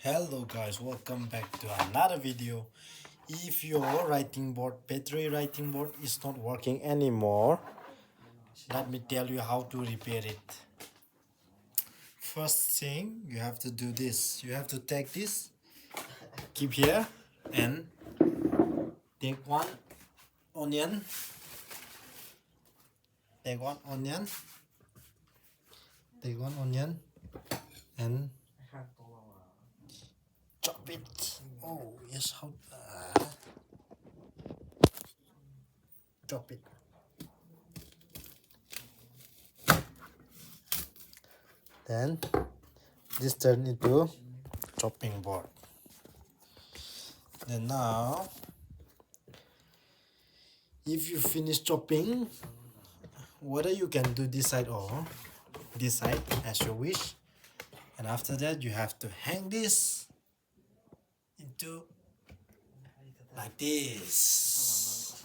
Hello guys, welcome back to another video. If your writing board, battery writing board is not working anymore, let me tell you how to repair it. First thing, you have to do this. You have to take this, keep here, and take one onion. Take one onion. Take one onion and chop it. Oh yes, how? Chop it. Then this turn into chopping board. Then now, if you finish chopping, whether you can do this side or this side as you wish, and after that you have to hang this into like this.